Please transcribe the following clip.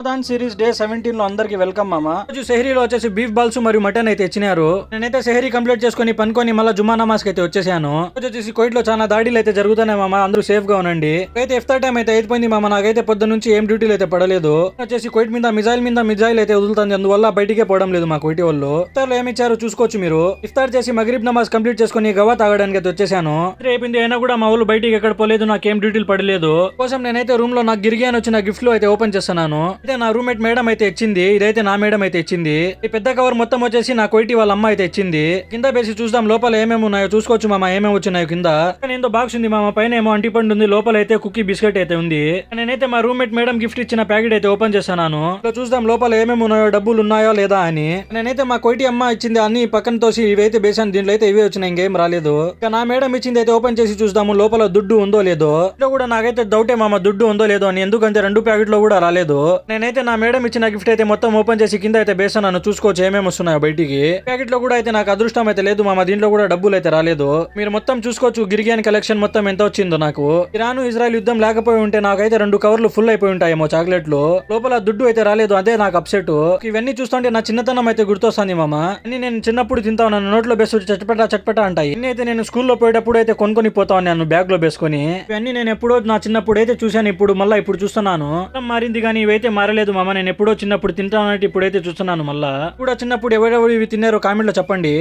దాన్ series day 17 లో అందరికి welcome మామా. రోజు సెహరీలో వచ్చేసి బీఫ్ బాల్స్ మరియు మటన్ అయితే ఇచ్చినారు. నేనైతే సెహరీ కంప్లీట్ చేసుకుని పనుకొని మళ్ళీ జుమ్మా నమాజ్ అయితే వచ్చేసాను. వచ్చేసి కోయిట్ లో చాలా దాడిలు అయితే జరుగుతున్నాయి మామా, అందరూ సేఫ్ గా ఉండండి. అయితే ఇఫ్తార్ టైం అయితే అయిపోయింది మామా, నాకైతే పొద్దు నుంచి ఏం డ్యూటీలు అయితే పడలేదు. వచ్చేసి కోయిట్ మీద మిజైల్ అయితే వదులుతుంది, అందువల్ల బయటికే పోవడం లేదు మా కోయిటి వాళ్ళు. ఇఫ్తార్ లో ఏమి ఇచ్చారో చూసుకోవచ్చు మీరు. ఇఫ్తార్ చేసి మగరిబ్ నమాజ్ కంప్లీట్ చేసుకుని గవా తాగడానికి అయితే వచ్చేసాను. రేపింది అయినా కూడా మా వాళ్ళు బయటికి ఎక్కడ పోలేదు, నాకేం డ్యూటీలు పడలేదు. కోసం నేనైతే రూమ్ లో నాకు గిరిగి అని వచ్చిన గిఫ్ట్ లో అయితే ఓపెన్ చేస్తున్నాను. నా రూమ్మేట్ మేడం అయితే ఇచ్చింది, ఇదైతే నా మేడం అయితే ఇచ్చింది. ఈ పెద్ద కవర్ మొత్తం వచ్చేసి నా కోయిటి వాళ్ళ అమ్మ అయితే ఇచ్చింది. కింద వేసి చూద్దాం లోపల ఏమేమి ఉన్నాయో చూసుకోవచ్చు మామ, ఏమేమి వచ్చినాయో కింద. ఏందో బాక్స్ ఉంది మామ, పైన ఏమో అంటిపండు ఉంది, లోపల అయితే కుకీ బిస్కెట్ అయితే ఉంది. నేనైతే మా రూమ్మేట్ మేడం గిఫ్ట్ ఇచ్చిన ప్యాకెట్ అయితే ఓపెన్ చేస్తున్నాను. చూద్దాం లోపల ఏమేమి ఉన్నాయో, డబ్బులు ఉన్నాయో లేదా అని. నేనైతే మా కోయిటి అమ్మ ఇచ్చింది అన్ని పక్కన తోసి ఇవైతే బేసాను, దీంట్లో అయితే ఇవే వచ్చినాయి, ఇంకేం రాలేదు. ఇక నా మేడం ఇచ్చింది అయితే ఓపెన్ చేసి చూద్దాము లోపల దుడ్డు ఉందో లేదో. ఇంట్లో కూడా నాకైతే డౌటే మామ, దుడ్డు ఉందో లేదో అని, ఎందుకంటే 2 ప్యాకెట్ లో కూడా రాలేదు. నేనైతే నా మేడం ఇచ్చిన గిఫ్ట్ అయితే మొత్తం ఓపెన్ చేసి కింద అయితే బేసాను, చూసుకోవచ్చు ఏమేమి వస్తున్నాయో బయటికి. ప్యాకెట్ లో కూడా అయితే నాకు అదృష్టం అయితే లేదు మామ, దీంట్లో కూడా డబ్బులు అయితే రాలేదు. మీరు మొత్తం చూసుకోవచ్చు గిరిగియన్ కలెక్షన్ మొత్తం ఎంత వచ్చిందో నాకు. ఇరాన్ ఇజ్రాయెల్ యుద్ధం లేకపోయి ఉంటే నాకైతే 2 కవర్లు ఫుల్ అయిపోయి ఉంటాయేమో చాక్లెట్లు. లోపల దుడ్డు అయితే రాలేదు, అదే నాకు అప్సెట్. ఇవన్నీ చూస్తుంటే నా చిన్నతనం అయితే గుర్తొస్తుంది మామ. అన్ని నేను చిన్నప్పుడు తింటా ఉన్నాను, నోట్లో బేసు చట్పట అంటాయి. ఇన్ని అయితే నేను స్కూల్లో పోయేటప్పుడు అయితే కొనుక్కొని పోతా ఉన్నాను బ్యాగ్ లో వేసుకొని. ఇవన్నీ నేను ఎప్పుడో నా చిన్నప్పుడు అయితే చూశాను, ఇప్పుడు చూస్తున్నాను. మారింది కానీ ఇవైతే మారలేదు మామ, నేను ఎప్పుడో చిన్నప్పుడు తింటానంటే ఇప్పుడైతే చూస్తున్నాను మళ్ళా. కూడా చిన్నప్పుడు ఎవరెవరు ఇవి తిన్నారో కామెంట్ లో చెప్పండి.